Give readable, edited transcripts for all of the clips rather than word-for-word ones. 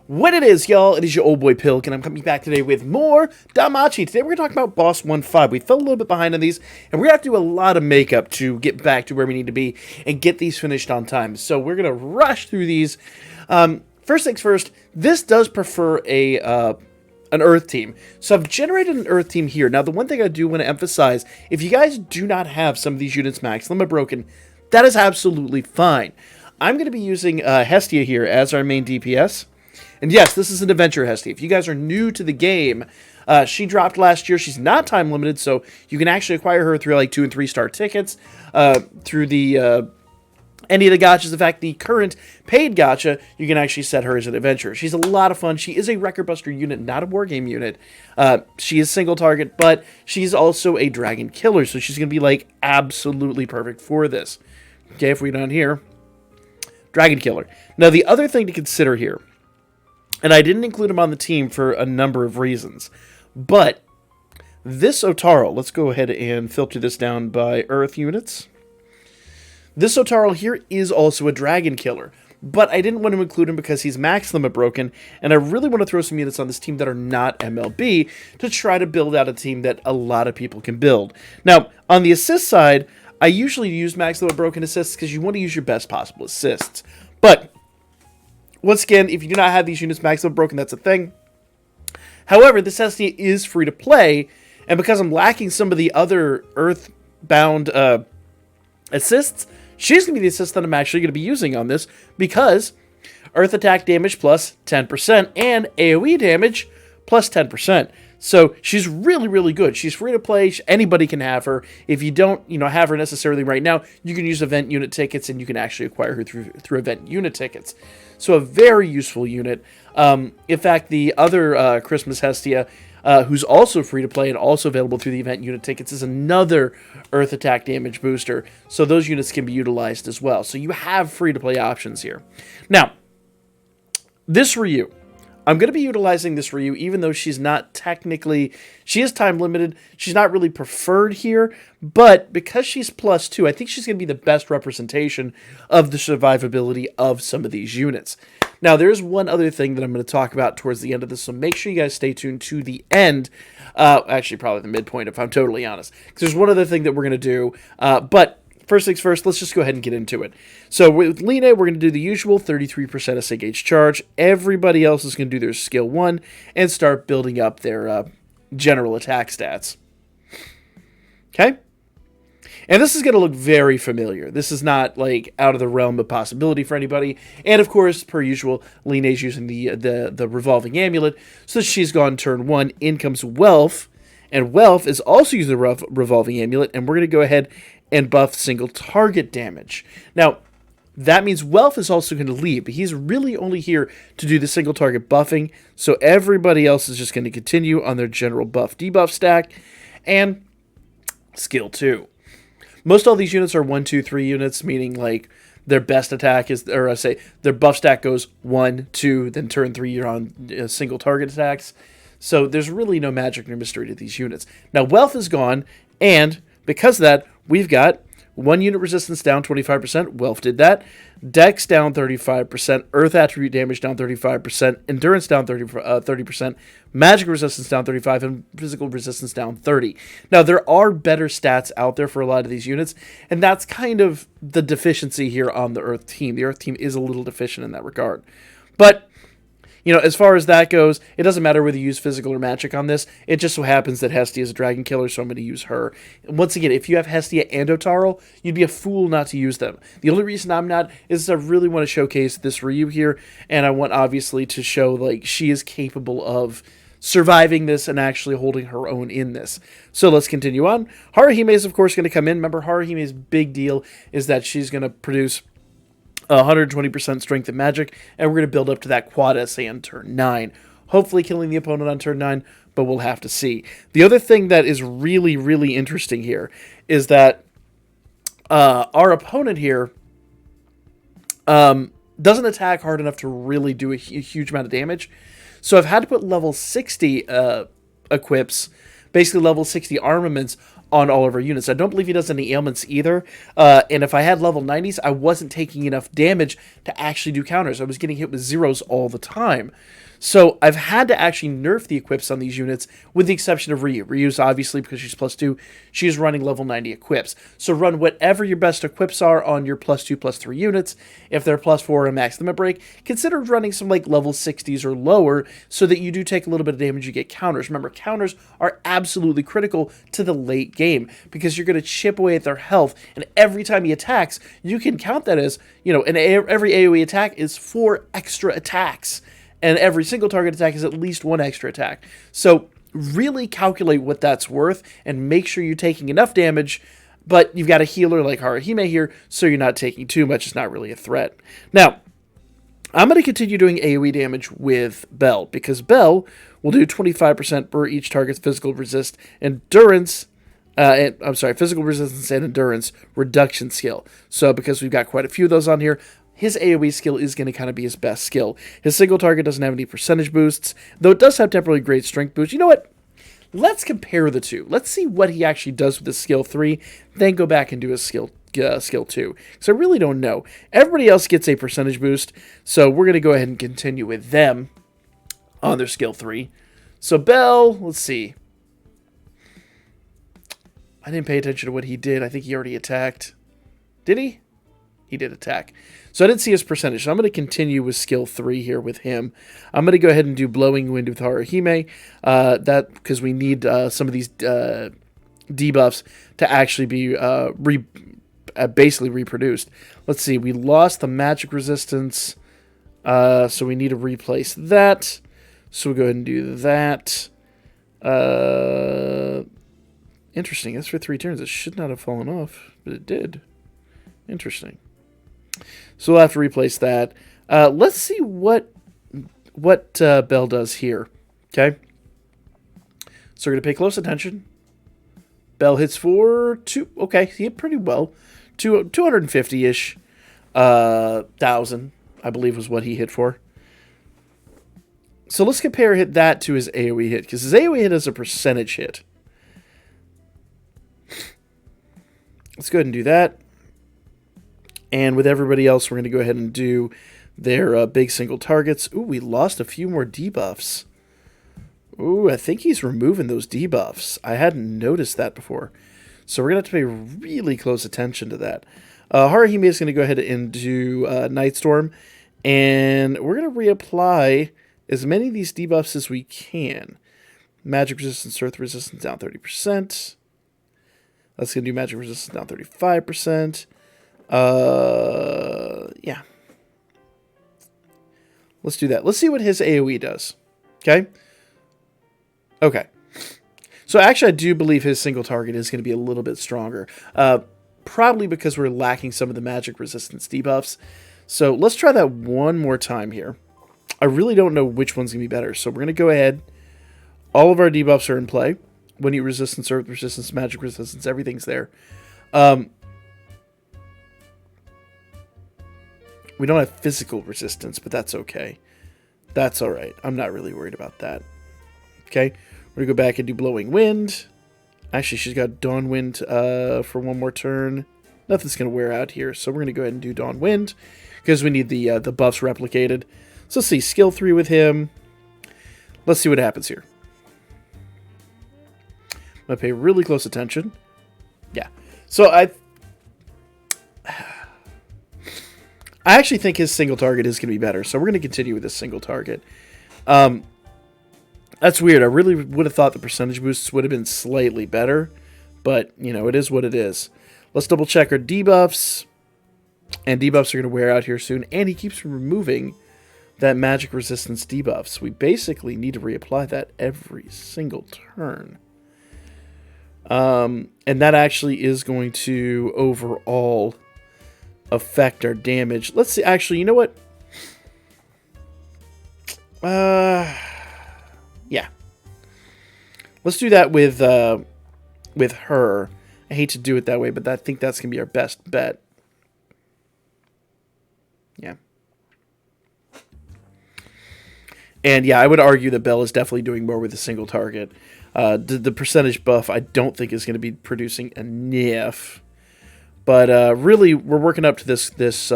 What it is, y'all, it is your old boy Pilk, and I'm coming back today with more Danmachi. Today we're going to talk about Boss 1-5. We fell a little bit behind on these, and we're going to have to do a lot of makeup to get back to where we need to be and get these finished on time. So we're going to rush through these. First things first, this does prefer an Earth team. So I've generated an Earth team here. Now, the one thing I do want to emphasize, if you guys do not have some of these units max limit broken, that is absolutely fine. I'm going to be using Hestia here as our main DPS. And yes, this is an adventure Hestia. If you guys are new to the game, she dropped last year. She's not time limited, so you can actually acquire her through like 2- and 3-star tickets, through the any of the gachas. In fact, the current paid gacha, you can actually set her as an adventurer. She's a lot of fun. She is a record buster unit, not a wargame unit. She is single target, but she's also a dragon killer, so she's going to be like absolutely perfect for this. Okay, if we're down here, dragon killer. Now, the other thing to consider here, and I didn't include him on the team for a number of reasons, but this Otaro, let's go ahead and filter this down by Earth units. This Otaro here is also a dragon killer, but I didn't want to include him because he's max limit broken, and I really want to throw some units on this team that are not MLB to try to build out a team that a lot of people can build. Now, on the assist side, I usually use max limit broken assists because you want to use your best possible assists, but once again, if you do not have these units max limit broken, that's a thing. However, this Hestia is free to play, and because I'm lacking some of the other Earthbound assists, she's going to be the assist that I'm actually going to be using on this, because Earth attack damage plus 10% and AoE damage plus 10%. So she's really, really good. She's free to play. Anybody can have her. If you don't, have her necessarily right now, you can use event unit tickets, and you can actually acquire her through event unit tickets. So a very useful unit. In fact, the other Christmas Hestia, who's also free to play and also available through the event unit tickets, is another Earth attack damage booster. So those units can be utilized as well. So you have free to play options here. Now, this Ryu, I'm going to be utilizing this Ryu, even though she's not technically, she is time limited. She's not really preferred here, but because she's +2, I think she's going to be the best representation of the survivability of some of these units. Now, there's one other thing that I'm going to talk about towards the end of this, so make sure you guys stay tuned to the end. Actually, probably the midpoint, if I'm totally honest, because there's one other thing that we're going to do, but first things first, let's just go ahead and get into it. So with Line, we're going to do the usual 33% of gauge charge. Everybody else is going to do their skill 1 and start building up their general attack stats. Okay? And this is going to look very familiar. This is not like out of the realm of possibility for anybody. And of course, per usual, Line is using the revolving amulet. So she's gone turn 1. In comes Wealth. And Wealth is also using the revolving amulet. And we're going to go ahead and buff single target damage. Now, that means Wealth is also going to leave, but he's really only here to do the single target buffing, so everybody else is just going to continue on their general buff debuff stack, and skill 2. Most all these units are 1, 2, 3 units, meaning like their best attack is, or I say their buff stack goes 1, 2, then turn 3 you're on single target attacks, so there's really no magic nor mystery to these units. Now, Wealth is gone, and because of that, we've got 1 unit resistance down 25%. Wealth did that. Dex down 35%. Earth attribute damage down 35%. Endurance down 30%. Magic resistance down 35%. And physical resistance down 30%. Now, there are better stats out there for a lot of these units. And that's kind of the deficiency here on the Earth team. The Earth team is a little deficient in that regard. But as far as that goes, it doesn't matter whether you use physical or magic on this. It just so happens that Hestia is a dragon killer, so I'm going to use her. And once again, if you have Hestia and Otaro, you'd be a fool not to use them. The only reason I'm not is I really want to showcase this Ryu here, and I want, obviously, to show, like, she is capable of surviving this and actually holding her own in this. So let's continue on. Haruhime is, of course, going to come in. Remember, Haruhime's big deal is that she's going to produce 120% strength and magic, and we're going to build up to that quad SA on turn 9. Hopefully killing the opponent on turn 9, but we'll have to see. The other thing that is really, really interesting here is that our opponent here doesn't attack hard enough to really do a huge amount of damage. So I've had to put level 60 equips, basically level 60 armaments, on all of our units. I don't believe he does any ailments either. And if I had level 90s, I wasn't taking enough damage to actually do counters. I was getting hit with zeros all the time. So I've had to actually nerf the equips on these units, with the exception of Ryu. Ryu's obviously, because she's +2, she's running level 90 equips. So run whatever your best equips are on your +2, +3 units. If they're +4 and max limit break, consider running some like level 60s or lower, so that you do take a little bit of damage, you get counters. Remember, counters are absolutely critical to the late game, because you're going to chip away at their health, and every time he attacks, you can count that as, every AoE attack is 4 extra attacks. And every single target attack is at least 1 extra attack. So really calculate what that's worth and make sure you're taking enough damage, but you've got a healer like Haruhime here, so you're not taking too much. It's not really a threat. Now, I'm going to continue doing AoE damage with Bell, because Bell will do 25% per each target's physical resist, endurance, physical resistance and endurance reduction skill. So because we've got quite a few of those on here, his AoE skill is going to kind of be his best skill. His single target doesn't have any percentage boosts, though it does have temporarily great strength boost. You know what? Let's compare the two. Let's see what he actually does with his skill 3, then go back and do his skill 2. So I really don't know. Everybody else gets a percentage boost, so we're going to go ahead and continue with them on their skill 3. So Bell, let's see. I didn't pay attention to what he did. I think he already attacked. Did he? He did attack. So I didn't see his percentage. So I'm going to continue with skill 3 here with him. I'm going to go ahead and do Blowing Wind with Haruhime. Because we need some of these debuffs to actually be basically reproduced. Let's see. We lost the magic resistance. So we need to replace that. So we'll go ahead and do that. Interesting. That's for 3 turns. It should not have fallen off, but it did. Interesting. So we'll have to replace that. Let's see what Bell does here. Okay. So we're going to pay close attention. Bell hits for 2. Okay, he hit pretty well. 250-ish thousand, I believe, was what he hit for. So let's compare that to his AoE hit, because his AoE hit is a percentage hit. Let's go ahead and do that. And with everybody else, we're going to go ahead and do their big single targets. Ooh, we lost a few more debuffs. Ooh, I think he's removing those debuffs. I hadn't noticed that before. So we're going to have to pay really close attention to that. Haruhime is going to go ahead and do Nightstorm. And we're going to reapply as many of these debuffs as we can. Magic resistance, earth resistance down 30%. That's going to do magic resistance down 35%. Yeah. Let's do that. Let's see what his AoE does. Okay? Okay. So actually, I do believe his single target is going to be a little bit stronger. Probably because we're lacking some of the magic resistance debuffs. So let's try that one more time here. I really don't know which one's going to be better. So we're going to go ahead. All of our debuffs are in play. Wind resistance, earth resistance, magic resistance, everything's there. We don't have physical resistance, but that's okay. That's all right. I'm not really worried about that. Okay, we're going to go back and do Blowing Wind. Actually, she's got Dawn Wind for one more turn. Nothing's going to wear out here, so we're going to go ahead and do Dawn Wind because we need the buffs replicated. So let's see, skill 3 with him. Let's see what happens here. I'm going to pay really close attention. Yeah. So I actually think his single target is going to be better, so we're going to continue with this single target. That's weird. I really would have thought the percentage boosts would have been slightly better, but, it is what it is. Let's double check our debuffs, and debuffs are going to wear out here soon, and he keeps removing that magic resistance debuff, so we basically need to reapply that every single turn. And that actually is going to overall affect our damage. Let's see. Actually, you know what? Yeah. Let's do that with her. I hate to do it that way, but I think that's going to be our best bet. Yeah. And yeah, I would argue that Bell is definitely doing more with a single target. The percentage buff I don't think is going to be producing enough. But really, we're working up to this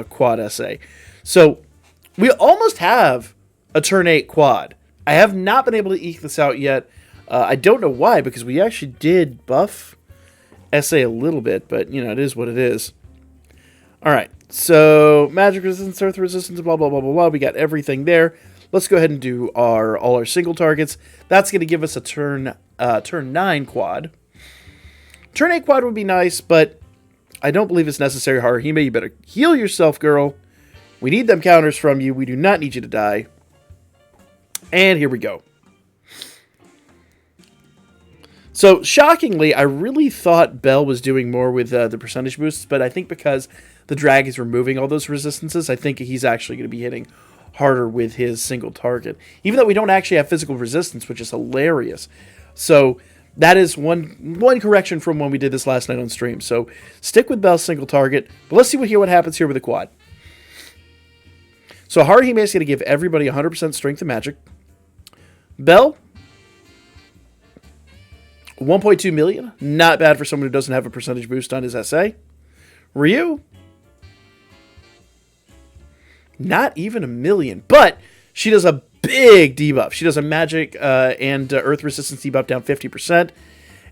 quad essay. So we almost have a turn 8 quad. I have not been able to eke this out yet. I don't know why, because we actually did buff essay a little bit, but, you know, it is what it is. All right, so magic resistance, earth resistance, blah, blah, blah, blah, blah. We got everything there. Let's go ahead and do all our single targets. That's going to give us a turn 9 quad. Turn 8 quad would be nice, but I don't believe it's necessary. Haruhime, you better heal yourself, girl. We need them counters from you. We do not need you to die. And here we go. So, shockingly, I really thought Bell was doing more with the percentage boosts, but I think because the drag is removing all those resistances, I think he's actually going to be hitting harder with his single target. Even though we don't actually have physical resistance, which is hilarious. So, that is one correction from when we did this last night on stream. So, stick with Bell's single target, but let's see what happens here with the quad. So, Haruhime is going to give everybody 100% strength and magic. Bell, 1.2 million. Not bad for someone who doesn't have a percentage boost on his SA. Ryu, not even 1 million. But she does a big debuff. She does a magic and earth resistance debuff down 50%.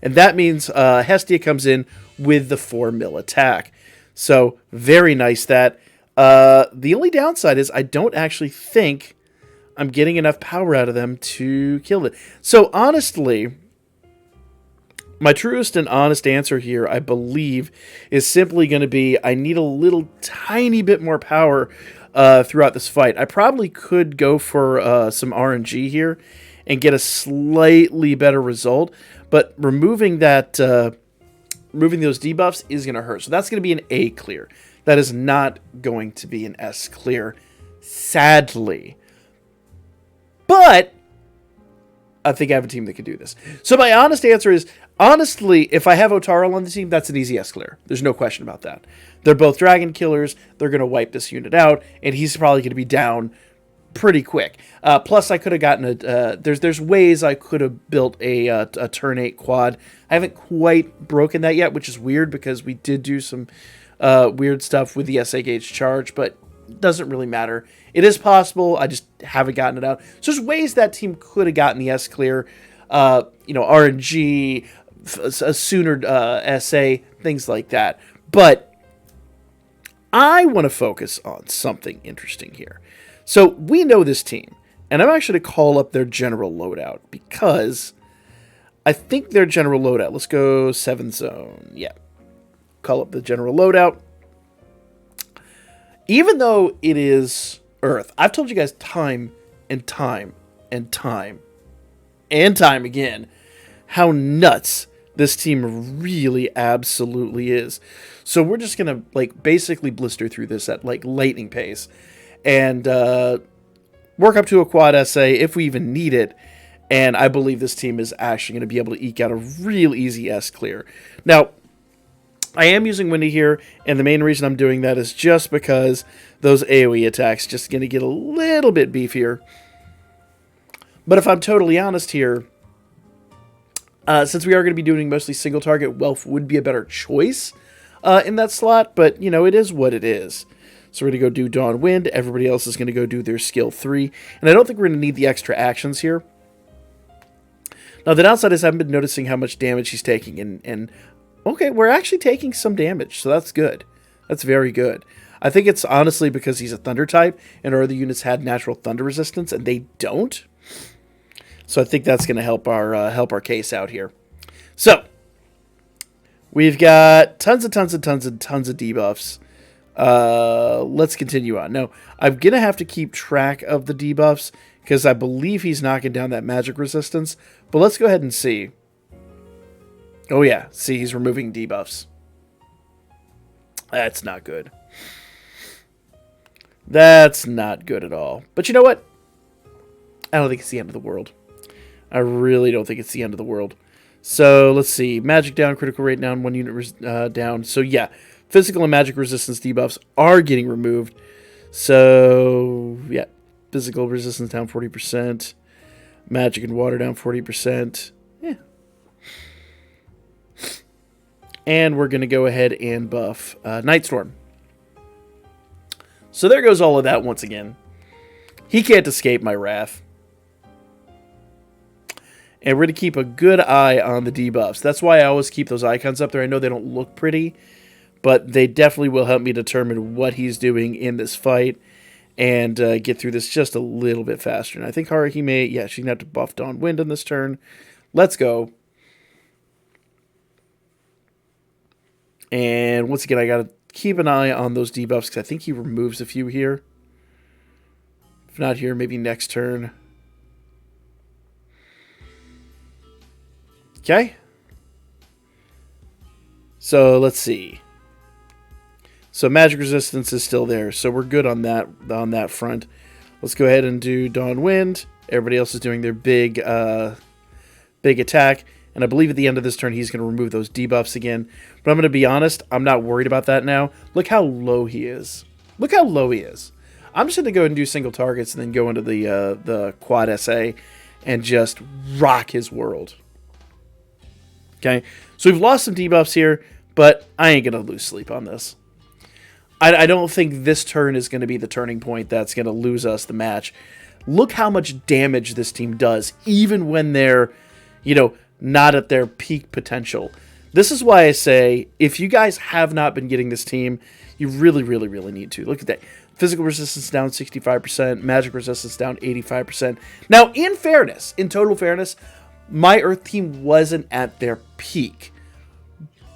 And that means Hestia comes in with the 4 mil attack. So, very nice that. The only downside is I don't actually think I'm getting enough power out of them to kill it. So, honestly, my truest and honest answer here, I believe, is simply going to be I need a little tiny bit more power throughout this fight. I probably could go for some RNG here and get a slightly better result, but removing those debuffs is going to hurt. So that's going to be an A clear. That is not going to be an S clear, sadly. But I think I have a team that can do this. So my honest answer is, honestly, if I have Otaro on the team, that's an easy S clear. There's no question about that. They're both dragon killers. They're going to wipe this unit out, and he's probably going to be down pretty quick. Plus, I could have gotten there's ways I could have built a turn 8 quad. I haven't quite broken that yet, which is weird because we did do some weird stuff with the SA gauge charge, but it doesn't really matter. It is possible. I just haven't gotten it out. So there's ways that team could have gotten the S clear. RNG, a sooner SA, things like that. But I want to focus on something interesting here. So we know this team, and I'm actually going to call up their general loadout because I think their general loadout, let's go 7 zone. Yeah. Call up the general loadout. Even though it is Earth, I've told you guys time and time and time and time again how nuts this team really absolutely is. So we're just going to basically blister through this at lightning pace and work up to a quad essay if we even need it. And I believe this team is actually going to be able to eke out a real easy S clear. Now, I am using Windy here, and the main reason I'm doing that is just because those AoE attacks just going to get a little bit beefier. But if I'm totally honest here, since we are going to be doing mostly single target, Welf would be a better choice in that slot, but, you know, it is what it is. So we're going to go do Dawn Wind, everybody else is going to go do their skill 3, and I don't think we're going to need the extra actions here. Now, the downside is I haven't been noticing how much damage he's taking, and okay, we're actually taking some damage, so that's good. That's very good. I think it's honestly because he's a thunder type, and our other units had natural thunder resistance, and they don't. So I think that's going to help our case out here. So we've got tons of debuffs. Let's continue on. Now, I'm going to have to keep track of the debuffs because I believe he's knocking down that magic resistance. But let's go ahead and see. Oh yeah, see, he's removing debuffs. That's not good. That's not good at all. But you know what? I don't think it's the end of the world. I really don't think it's the end of the world. So let's see. Magic down, critical rate down, 1 unit down. So yeah, physical and magic resistance debuffs are getting removed. So yeah, physical resistance down 40%. Magic and water down 40%. And we're going to go ahead and buff Nightstorm. So there goes all of that once again. He can't escape my wrath. And we're going to keep a good eye on the debuffs. That's why I always keep those icons up there. I know they don't look pretty, but they definitely will help me determine what he's doing in this fight and get through this just a little bit faster. And I think Haruhime, yeah, she's going to have to buff Dawn Wind on this turn. Let's go. And once again, I got to keep an eye on those debuffs because I think he removes a few here. If not here, maybe next turn. Okay. So let's see. So magic resistance is still there, so we're good on that front. Let's go ahead and do Dawn Wind. Everybody else is doing their big attack. And I believe at the end of this turn, he's going to remove those debuffs again. But I'm going to be honest, I'm not worried about that now. Look how low he is. Look how low he is. I'm just going to go ahead and do single targets and then go into the quad SA and just rock his world. Okay, so we've lost some debuffs here, but I ain't going to lose sleep on this. I don't think this turn is going to be the turning point that's going to lose us the match. Look how much damage this team does, even when they're, not at their peak potential. This is why I say, if you guys have not been getting this team, you really, really, really need to. Look at that. Physical resistance down 65%, magic resistance down 85%. Now, in fairness, in total fairness, my Earth team wasn't at their peak.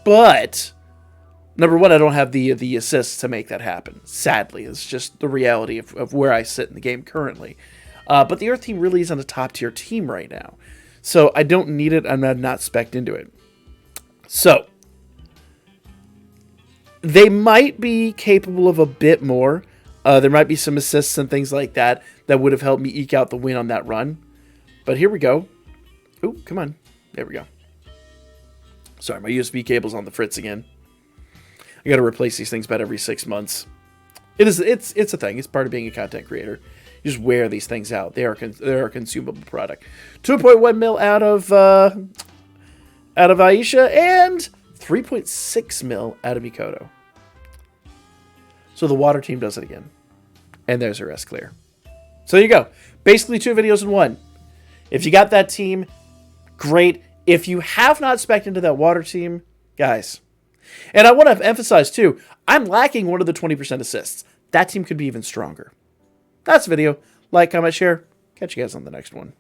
But, number one, I don't have the assists to make that happen. Sadly, it's just the reality of where I sit in the game currently. But the Earth team really isn't a top-tier team right now. So I don't need it. I'm not spec'd into it. So they might be capable of a bit more. There might be some assists and things like that would have helped me eke out the win on that run. But here we go. Ooh, come on. There we go. Sorry, my USB cable's on the fritz again. I got to replace these things about every 6 months. It's a thing. It's part of being a content creator. You just wear these things out. They're a consumable product. 2.1 mil out of Aisha and 3.6 mil out of Mikoto. So the water team does it again. And there's her S clear. So there you go. Basically 2 videos in one. If you got that team, great. If you have not spec'd into that water team, guys. And I want to emphasize too, I'm lacking one of the 20% assists. That team could be even stronger. That's the video. Like, comment, share. Catch you guys on the next one.